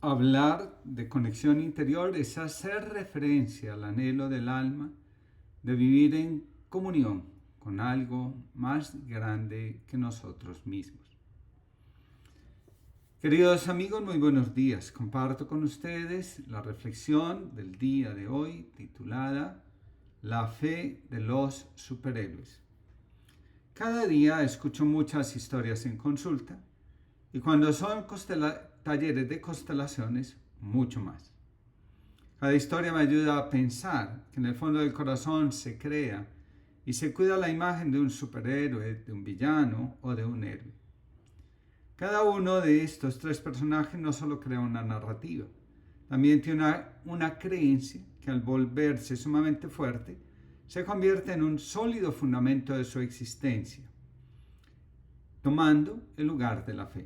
Hablar de conexión interior es hacer referencia al anhelo del alma de vivir en comunión con algo más grande que nosotros mismos. Queridos amigos, muy buenos días. Comparto con ustedes la reflexión del día de hoy titulada La fe de los superhéroes. Cada día escucho muchas historias en consulta y cuando son talleres de constelaciones, mucho más. Cada historia me ayuda a pensar que en el fondo del corazón se crea y se cuida la imagen de un superhéroe, de un villano o de un héroe. Cada uno de estos tres personajes no solo crea una narrativa, también tiene una creencia que al volverse sumamente fuerte, se convierte en un sólido fundamento de su existencia, tomando el lugar de la fe.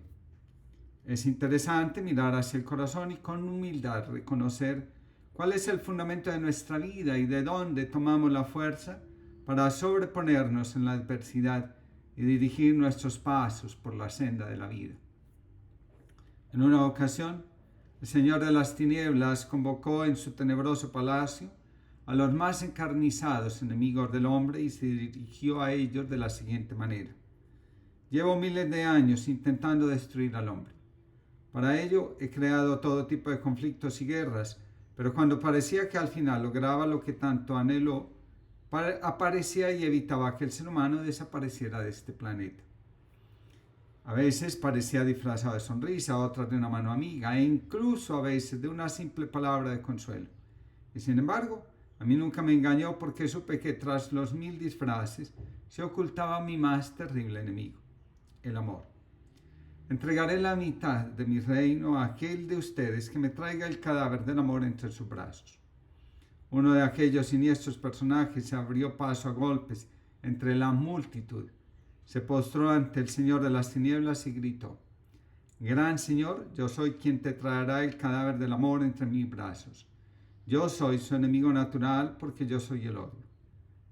Es interesante mirar hacia el corazón y con humildad reconocer cuál es el fundamento de nuestra vida y de dónde tomamos la fuerza para sobreponernos en la adversidad y dirigir nuestros pasos por la senda de la vida. En una ocasión, el Señor de las Tinieblas convocó en su tenebroso palacio a los más encarnizados enemigos del hombre y se dirigió a ellos de la siguiente manera: llevo miles de años intentando destruir al hombre. Para ello he creado todo tipo de conflictos y guerras, pero cuando parecía que al final lograba lo que tanto anheló, aparecía y evitaba que el ser humano desapareciera de este planeta. A veces parecía disfrazado de sonrisa, otras de una mano amiga e incluso a veces de una simple palabra de consuelo. Y sin embargo, a mí nunca me engañó porque supe que tras los 1000 disfraces se ocultaba mi más terrible enemigo, el amor. Entregaré la mitad de mi reino a aquel de ustedes que me traiga el cadáver del amor entre sus brazos. Uno de aquellos siniestros personajes se abrió paso a golpes entre la multitud. Se postró ante el Señor de las Tinieblas y gritó: Gran Señor, yo soy quien te traerá el cadáver del amor entre mis brazos. Yo soy su enemigo natural porque yo soy el odio.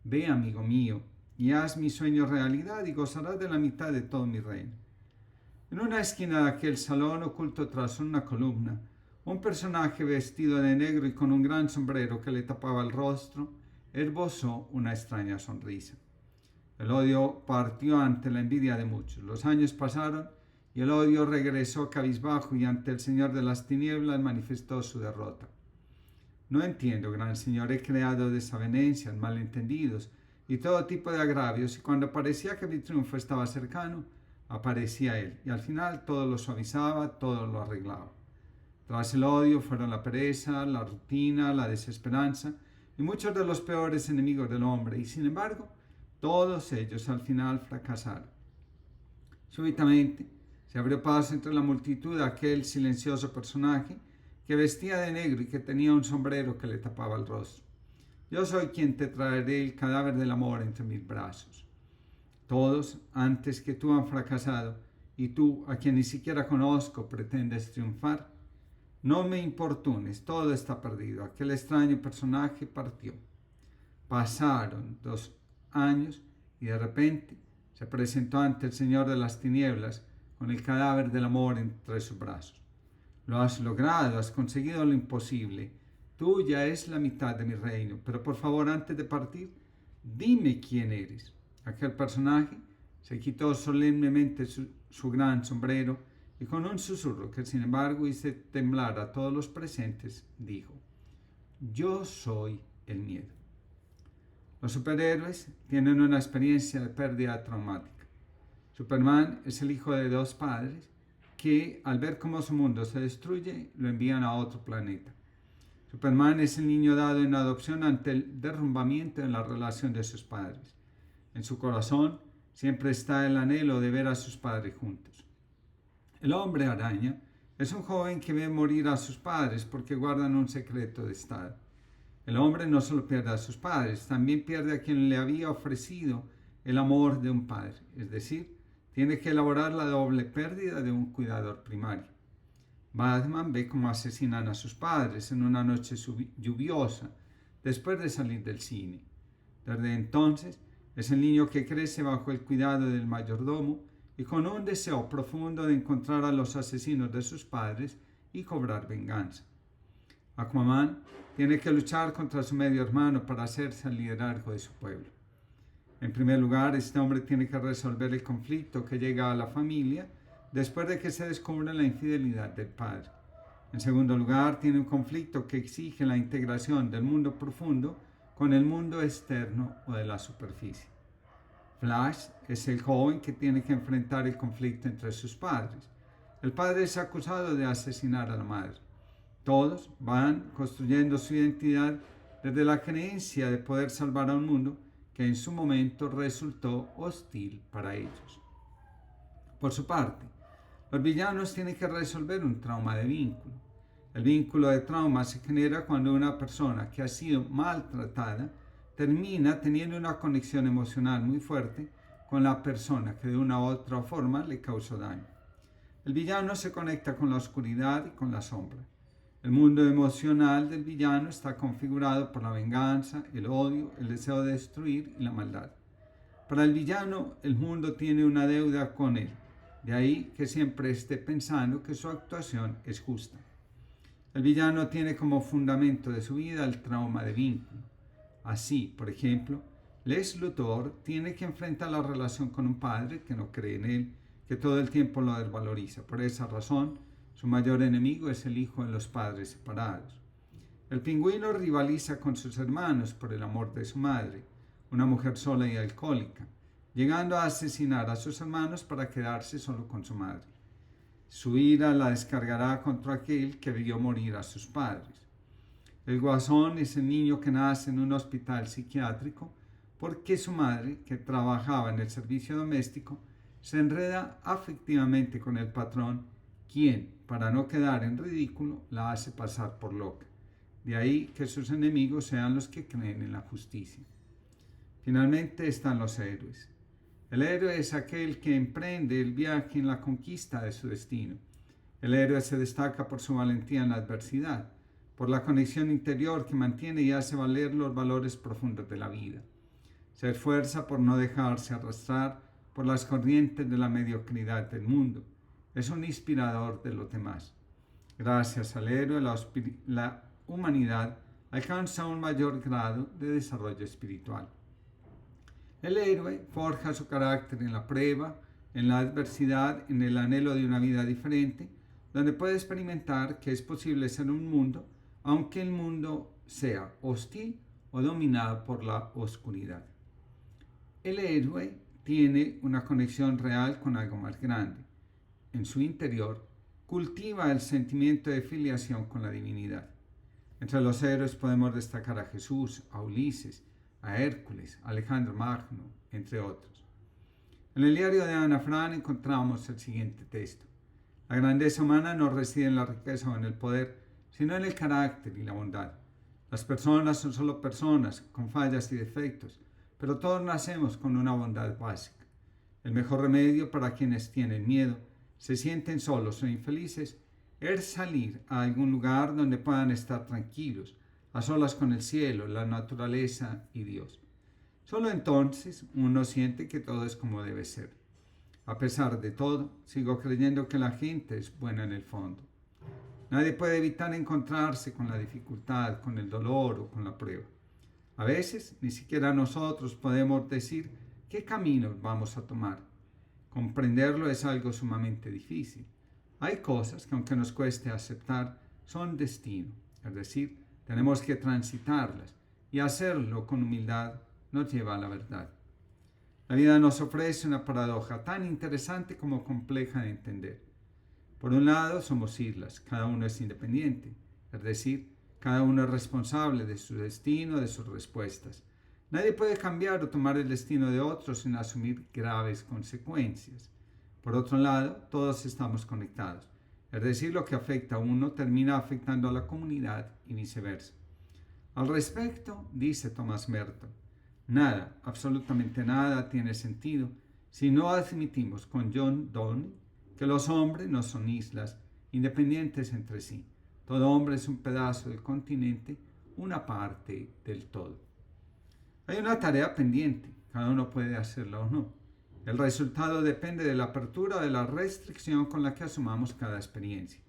Ve, amigo mío, y haz mi sueño realidad y gozarás de la mitad de todo mi reino. En una esquina de aquel salón, oculto tras una columna, un personaje vestido de negro y con un gran sombrero que le tapaba el rostro, esbozó una extraña sonrisa. El odio partió ante la envidia de muchos. Los años pasaron y el odio regresó cabizbajo y ante el Señor de las Tinieblas manifestó su derrota. No entiendo, gran Señor, he creado desavenencias, malentendidos y todo tipo de agravios y cuando parecía que mi triunfo estaba cercano, aparecía él, y al final todo lo suavizaba, todo lo arreglaba. Tras el odio fueron la pereza, la rutina, la desesperanza y muchos de los peores enemigos del hombre, y sin embargo, todos ellos al final fracasaron. Súbitamente se abrió paso entre la multitud aquel silencioso personaje que vestía de negro y que tenía un sombrero que le tapaba el rostro. Yo soy quien te traeré el cadáver del amor entre mis brazos. Todos, antes que tú, han fracasado, y tú, a quien ni siquiera conozco, pretendes triunfar. No me importunes, todo está perdido. Aquel extraño personaje partió. Pasaron 2 años y de repente se presentó ante el Señor de las Tinieblas con el cadáver del amor entre sus brazos. Lo has logrado, has conseguido lo imposible. Tuya es la mitad de mi reino, pero por favor, antes de partir, dime quién eres. Aquel personaje se quitó solemnemente su gran sombrero y con un susurro que sin embargo hizo temblar a todos los presentes, dijo: Yo soy el miedo. Los superhéroes tienen una experiencia de pérdida traumática. Superman es el hijo de 2 padres que, al ver cómo su mundo se destruye, lo envían a otro planeta. Superman es el niño dado en adopción ante el derrumbamiento en la relación de sus padres. En su corazón siempre está el anhelo de ver a sus padres juntos. El hombre araña es un joven que ve morir a sus padres porque guardan un secreto de estado. El hombre no solo pierde a sus padres, también pierde a quien le había ofrecido el amor de un padre, es decir, tiene que elaborar la doble pérdida de un cuidador primario. Batman ve cómo asesinan a sus padres en una noche lluviosa después de salir del cine. Desde entonces, es el niño que crece bajo el cuidado del mayordomo y con un deseo profundo de encontrar a los asesinos de sus padres y cobrar venganza. Aquaman tiene que luchar contra su medio hermano para hacerse al liderazgo de su pueblo. En primer lugar, este hombre tiene que resolver el conflicto que llega a la familia después de que se descubre la infidelidad del padre. En segundo lugar, tiene un conflicto que exige la integración del mundo profundo con el mundo externo o de la superficie. Flash es el joven que tiene que enfrentar el conflicto entre sus padres. El padre es acusado de asesinar a la madre. Todos van construyendo su identidad desde la creencia de poder salvar a un mundo que en su momento resultó hostil para ellos. Por su parte, los villanos tienen que resolver un trauma de vínculo. El vínculo de trauma se genera cuando una persona que ha sido maltratada termina teniendo una conexión emocional muy fuerte con la persona que de una u otra forma le causó daño. El villano se conecta con la oscuridad y con la sombra. El mundo emocional del villano está configurado por la venganza, el odio, el deseo de destruir y la maldad. Para el villano, el mundo tiene una deuda con él, de ahí que siempre esté pensando que su actuación es justa. El villano tiene como fundamento de su vida el trauma de vínculo. Así, por ejemplo, Lex Luthor tiene que enfrentar la relación con un padre que no cree en él, que todo el tiempo lo desvaloriza. Por esa razón, su mayor enemigo es el hijo de los padres separados. El pingüino rivaliza con sus hermanos por el amor de su madre, una mujer sola y alcohólica, llegando a asesinar a sus hermanos para quedarse solo con su madre. Su ira la descargará contra aquel que vio morir a sus padres. El Guasón es el niño que nace en un hospital psiquiátrico porque su madre, que trabajaba en el servicio doméstico, se enreda afectivamente con el patrón, quien, para no quedar en ridículo, la hace pasar por loca. De ahí que sus enemigos sean los que creen en la justicia. Finalmente están los héroes. El héroe es aquel que emprende el viaje en la conquista de su destino. El héroe se destaca por su valentía en la adversidad, por la conexión interior que mantiene y hace valer los valores profundos de la vida. Se esfuerza por no dejarse arrastrar por las corrientes de la mediocridad del mundo. Es un inspirador de los demás. Gracias al héroe, la humanidad alcanza un mayor grado de desarrollo espiritual. El héroe forja su carácter en la prueba, en la adversidad, en el anhelo de una vida diferente, donde puede experimentar que es posible ser un mundo, aunque el mundo sea hostil o dominado por la oscuridad. El héroe tiene una conexión real con algo más grande. En su interior, cultiva el sentimiento de filiación con la divinidad. Entre los héroes podemos destacar a Jesús, a Ulises, a Hércules, a Alejandro Magno, entre otros. En el diario de Ana Frank encontramos el siguiente texto. La grandeza humana no reside en la riqueza o en el poder, sino en el carácter y la bondad. Las personas son solo personas, con fallas y defectos, pero todos nacemos con una bondad básica. El mejor remedio para quienes tienen miedo, se sienten solos o infelices, es salir a algún lugar donde puedan estar tranquilos, a solas con el cielo, la naturaleza y Dios. Solo entonces uno siente que todo es como debe ser. A pesar de todo, sigo creyendo que la gente es buena en el fondo. Nadie puede evitar encontrarse con la dificultad, con el dolor o con la prueba. A veces ni siquiera nosotros podemos decir qué caminos vamos a tomar. Comprenderlo es algo sumamente difícil. Hay cosas que aunque nos cueste aceptar, son destino, es decir, tenemos que transitarlas y hacerlo con humildad nos lleva a la verdad. La vida nos ofrece una paradoja tan interesante como compleja de entender. Por un lado, somos islas, cada uno es independiente, es decir, cada uno es responsable de su destino, de sus respuestas. Nadie puede cambiar o tomar el destino de otros sin asumir graves consecuencias. Por otro lado, todos estamos conectados. Es decir, lo que afecta a uno termina afectando a la comunidad y viceversa. Al respecto, dice Thomas Merton, nada, absolutamente nada tiene sentido si no admitimos con John Donne que los hombres no son islas independientes entre sí. Todo hombre es un pedazo del continente, una parte del todo. Hay una tarea pendiente, cada uno puede hacerla o no. El resultado depende de la apertura o de la restricción con la que asumamos cada experiencia.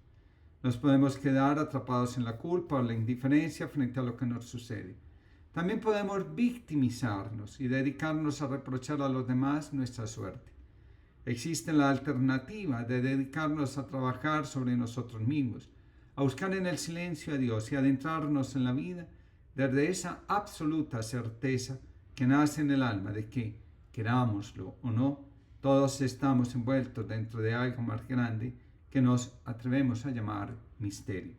Nos podemos quedar atrapados en la culpa o la indiferencia frente a lo que nos sucede. También podemos victimizarnos y dedicarnos a reprochar a los demás nuestra suerte. Existe la alternativa de dedicarnos a trabajar sobre nosotros mismos, a buscar en el silencio a Dios y adentrarnos en la vida desde esa absoluta certeza que nace en el alma de que, querámoslo o no, todos estamos envueltos dentro de algo más grande que nos atrevemos a llamar misterio.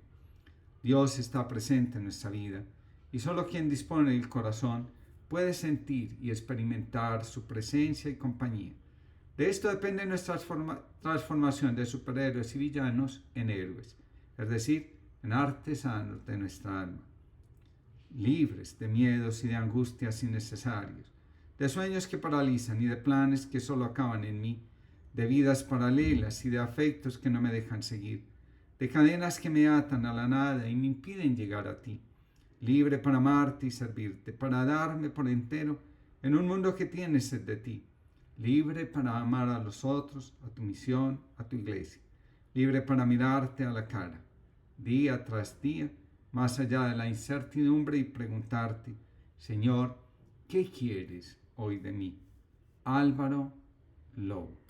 Dios está presente en nuestra vida y solo quien dispone del corazón puede sentir y experimentar su presencia y compañía. De esto depende nuestra transformación de superhéroes y villanos en héroes, es decir, en artesanos de nuestra alma, libres de miedos y de angustias innecesarios, de sueños que paralizan y de planes que solo acaban en mí, de vidas paralelas y de afectos que no me dejan seguir, de cadenas que me atan a la nada y me impiden llegar a ti, libre para amarte y servirte, para darme por entero en un mundo que tiene sed de ti, libre para amar a los otros, a tu misión, a tu iglesia, libre para mirarte a la cara, día tras día, más allá de la incertidumbre y preguntarte, Señor, ¿qué quieres hoy de mí? Álvaro Lobo.